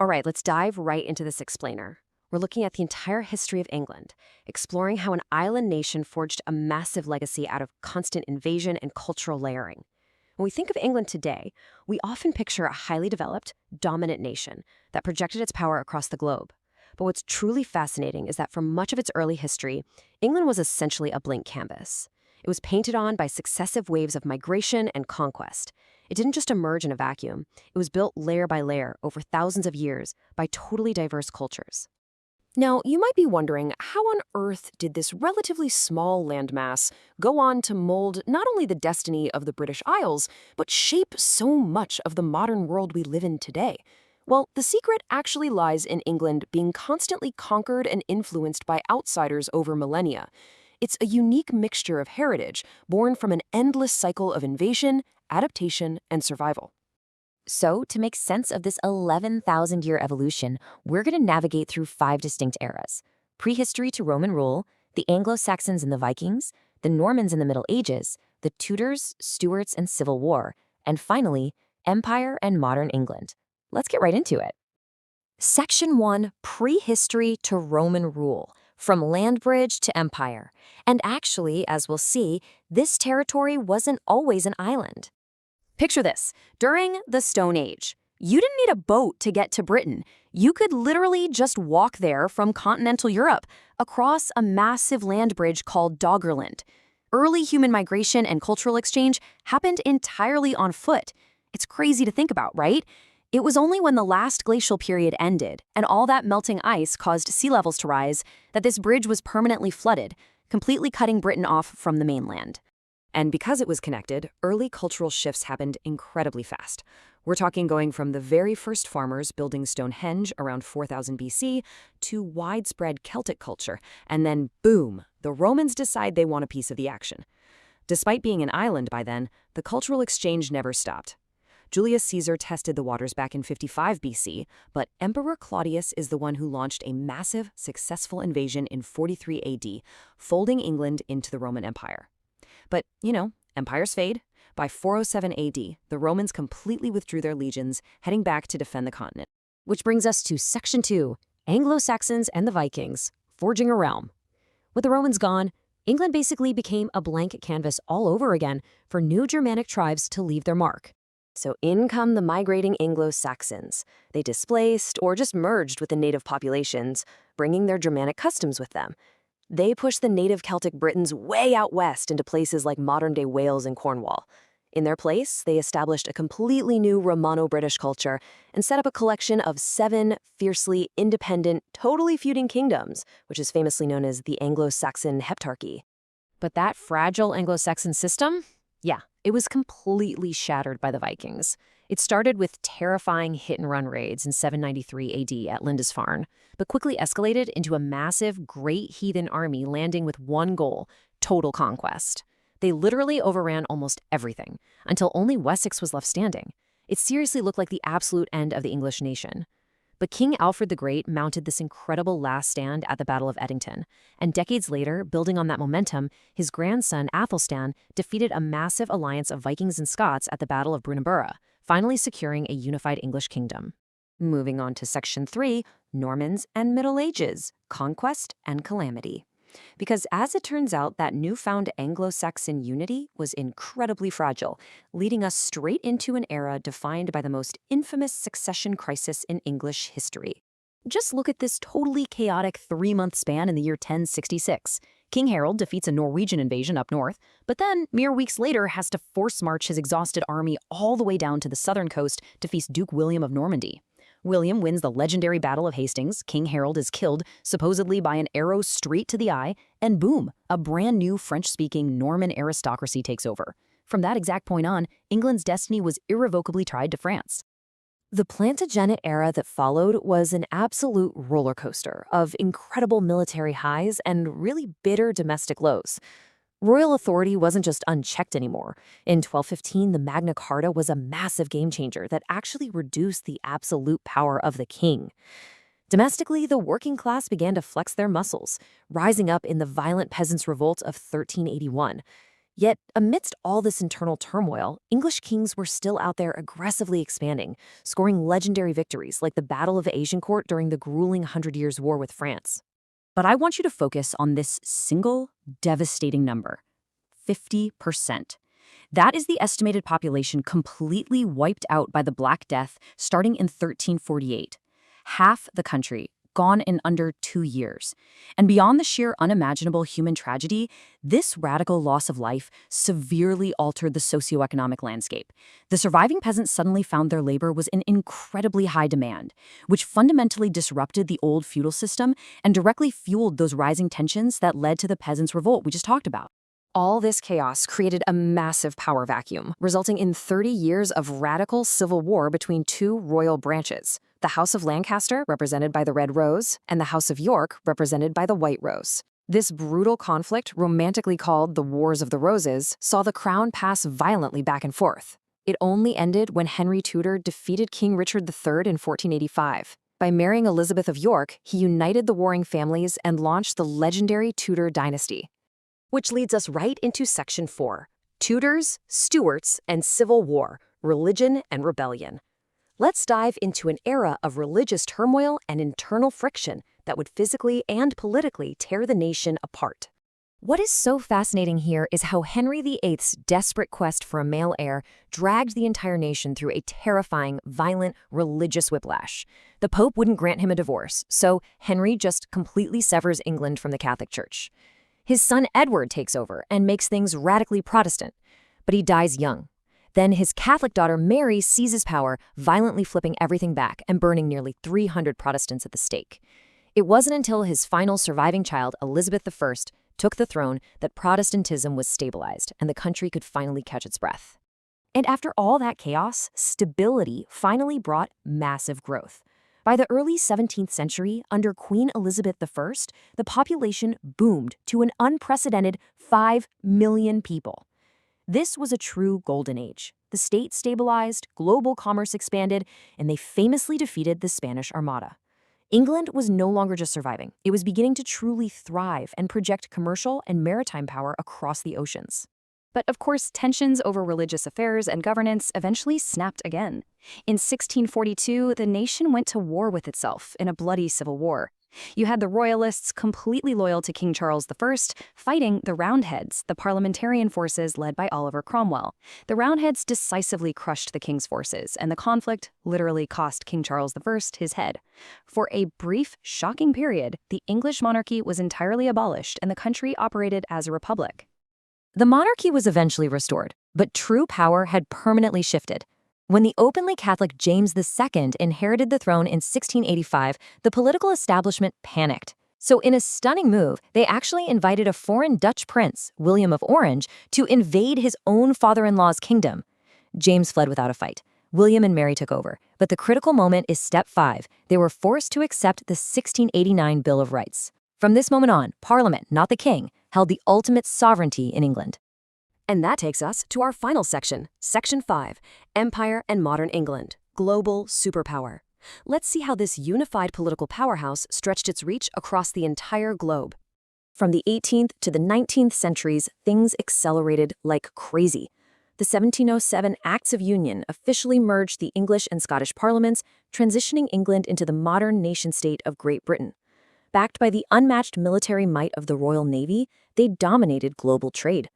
All right, let's dive right into this explainer. We're looking at the entire history of England, exploring how an island nation forged a massive legacy out of constant invasion and cultural layering. When we think of England today, we often picture a highly developed, dominant nation that projected its power across the globe. But what's truly fascinating is that for much of its early history, England was essentially a blank canvas. It was painted on by successive waves of migration and conquest. It didn't just emerge in a vacuum. It was built layer by layer over thousands of years by totally diverse cultures. Now, you might be wondering, how on earth did this relatively small landmass go on to mold not only the destiny of the British Isles, but shape so much of the modern world we live in today? Well, the secret actually lies in England being constantly conquered and influenced by outsiders over millennia. It's a unique mixture of heritage born from an endless cycle of invasion, adaptation, and survival. So, to make sense of this 11,000-year evolution, we're going to navigate through 5 distinct eras: prehistory to Roman rule, the Anglo-Saxons and the Vikings, the Normans in the Middle Ages, the Tudors, Stuarts, and Civil War, and finally, Empire and modern England. Let's get right into it. Section 1, Prehistory to Roman Rule, from land bridge to empire. And actually, as we'll see, this territory wasn't always an island. Picture this. During the Stone Age, you didn't need a boat to get to Britain. You could literally just walk there from continental Europe across a massive land bridge called Doggerland. Early human migration and cultural exchange happened entirely on foot. It's crazy to think about, right? It was only when the last glacial period ended and all that melting ice caused sea levels to rise that this bridge was permanently flooded, completely cutting Britain off from the mainland. And because it was connected, early cultural shifts happened incredibly fast. We're talking going from the very first farmers building Stonehenge around 4000 BC to widespread Celtic culture, and then boom, the Romans decide they want a piece of the action. Despite being an island by then, the cultural exchange never stopped. Julius Caesar tested the waters back in 55 BC, but Emperor Claudius is the one who launched a massive, successful invasion in 43 AD, folding England into the Roman Empire. But, empires fade. By 407 AD, the Romans completely withdrew their legions, heading back to defend the continent. Which brings us to Section 2, Anglo-Saxons and the Vikings, forging a realm. With the Romans gone, England basically became a blank canvas all over again for new Germanic tribes to leave their mark. So in come the migrating Anglo-Saxons. They displaced or just merged with the native populations, bringing their Germanic customs with them. They pushed the native Celtic Britons way out west into places like modern-day Wales and Cornwall. In their place, they established a completely new Romano-British culture and set up a collection of 7 fiercely independent, totally feuding kingdoms, which is famously known as the Anglo-Saxon Heptarchy. But that fragile Anglo-Saxon system? Yeah, it was completely shattered by the Vikings. It started with terrifying hit-and-run raids in 793 AD at Lindisfarne, but quickly escalated into a massive, great heathen army landing with one goal: total conquest. They literally overran almost everything, until only Wessex was left standing. It seriously looked like the absolute end of the English nation. But King Alfred the Great mounted this incredible last stand at the Battle of Edington, and decades later, building on that momentum, his grandson Athelstan defeated a massive alliance of Vikings and Scots at the Battle of Brunanburh, finally securing a unified English kingdom. Moving on to Section 3, Normans and Middle Ages, Conquest and Calamity. Because as it turns out, that newfound Anglo-Saxon unity was incredibly fragile, leading us straight into an era defined by the most infamous succession crisis in English history. Just look at this totally chaotic 3-month span in the year 1066. King Harold defeats a Norwegian invasion up north, but then, mere weeks later, has to force march his exhausted army all the way down to the southern coast to face Duke William of Normandy. William wins the legendary Battle of Hastings, King Harold is killed, supposedly by an arrow straight to the eye, and boom, a brand new French-speaking Norman aristocracy takes over. From that exact point on, England's destiny was irrevocably tied to France. The Plantagenet era that followed was an absolute roller coaster of incredible military highs and really bitter domestic lows. Royal authority wasn't just unchecked anymore. In 1215, the Magna Carta was a massive game changer that actually reduced the absolute power of the king. Domestically, the working class began to flex their muscles, rising up in the violent peasants' revolt of 1381. Yet, amidst all this internal turmoil, English kings were still out there aggressively expanding, scoring legendary victories like the Battle of Agincourt during the grueling Hundred Years' War with France. But I want you to focus on this single, devastating number: 50%. That is the estimated population completely wiped out by the Black Death starting in 1348. Half the country, gone in under 2 years. And beyond the sheer unimaginable human tragedy, this radical loss of life severely altered the socioeconomic landscape. The surviving peasants suddenly found their labor was in incredibly high demand, which fundamentally disrupted the old feudal system and directly fueled those rising tensions that led to the peasants' revolt we just talked about. All this chaos created a massive power vacuum, resulting in 30 years of radical civil war between two royal branches: the House of Lancaster, represented by the Red Rose, and the House of York, represented by the White Rose. This brutal conflict, romantically called the Wars of the Roses, saw the crown pass violently back and forth. It only ended when Henry Tudor defeated King Richard III in 1485. By marrying Elizabeth of York, he united the warring families and launched the legendary Tudor dynasty. Which leads us right into Section 4, Tudors, Stuarts, and Civil War, Religion and Rebellion. Let's dive into an era of religious turmoil and internal friction that would physically and politically tear the nation apart. What is so fascinating here is how Henry VIII's desperate quest for a male heir dragged the entire nation through a terrifying, violent, religious whiplash. The Pope wouldn't grant him a divorce, so Henry just completely severs England from the Catholic Church. His son Edward takes over and makes things radically Protestant, but he dies young. Then his Catholic daughter Mary seizes power, violently flipping everything back and burning nearly 300 Protestants at the stake. It wasn't until his final surviving child, Elizabeth I, took the throne that Protestantism was stabilized and the country could finally catch its breath. And after all that chaos, stability finally brought massive growth. By the early 17th century, under Queen Elizabeth I, the population boomed to an unprecedented 5 million people. This was a true golden age. The state stabilized, global commerce expanded, and they famously defeated the Spanish Armada. England was no longer just surviving. It was beginning to truly thrive and project commercial and maritime power across the oceans. But of course, tensions over religious affairs and governance eventually snapped again. In 1642, the nation went to war with itself in a bloody civil war. You had the Royalists, completely loyal to King Charles I, fighting the Roundheads, the parliamentarian forces led by Oliver Cromwell. The Roundheads decisively crushed the king's forces, and the conflict literally cost King Charles I his head. For a brief, shocking period, the English monarchy was entirely abolished and the country operated as a republic. The monarchy was eventually restored, but true power had permanently shifted. When the openly Catholic James II inherited the throne in 1685, the political establishment panicked. So in a stunning move, they actually invited a foreign Dutch prince, William of Orange, to invade his own father-in-law's kingdom. James fled without a fight. William and Mary took over. But the critical moment is step 5. They were forced to accept the 1689 Bill of Rights. From this moment on, Parliament, not the king, held the ultimate sovereignty in England. And that takes us to our final section, Section 5, Empire and Modern England, Global Superpower. Let's see how this unified political powerhouse stretched its reach across the entire globe. From the 18th to the 19th centuries, things accelerated like crazy. The 1707 Acts of Union officially merged the English and Scottish parliaments, transitioning England into the modern nation-state of Great Britain. Backed by the unmatched military might of the Royal Navy, they dominated global trade.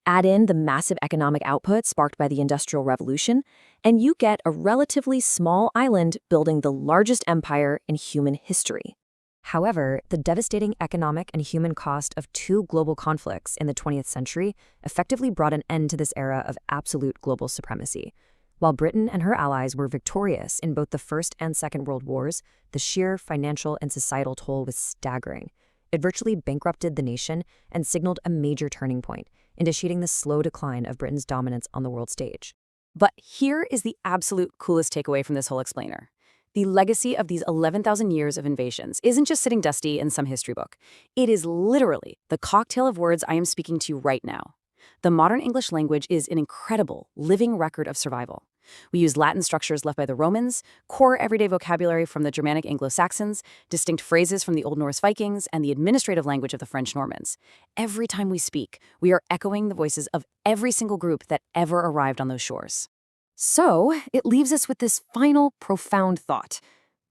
Add in the massive economic output sparked by the Industrial Revolution, and you get a relatively small island building the largest empire in human history. However, the devastating economic and human cost of 2 global conflicts in the 20th century effectively brought an end to this era of absolute global supremacy. While Britain and her allies were victorious in both the First and Second World Wars, the sheer financial and societal toll was staggering. It virtually bankrupted the nation and signaled a major turning point, initiating the slow decline of Britain's dominance on the world stage. But here is the absolute coolest takeaway from this whole explainer. The legacy of these 11,000 years of invasions isn't just sitting dusty in some history book. It is literally the cocktail of words I am speaking to you right now. The modern English language is an incredible, living record of survival. We use Latin structures left by the Romans, core everyday vocabulary from the Germanic Anglo-Saxons, distinct phrases from the Old Norse Vikings, and the administrative language of the French Normans. Every time we speak, we are echoing the voices of every single group that ever arrived on those shores. So, it leaves us with this final, profound thought.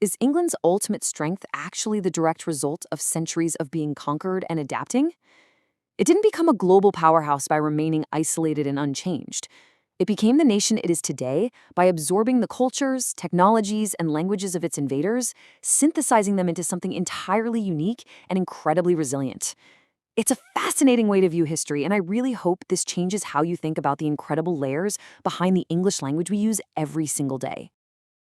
Is England's ultimate strength actually the direct result of centuries of being conquered and adapting? It didn't become a global powerhouse by remaining isolated and unchanged. It became the nation it is today by absorbing the cultures, technologies, and languages of its invaders, synthesizing them into something entirely unique and incredibly resilient. It's a fascinating way to view history, and I really hope this changes how you think about the incredible layers behind the English language we use every single day.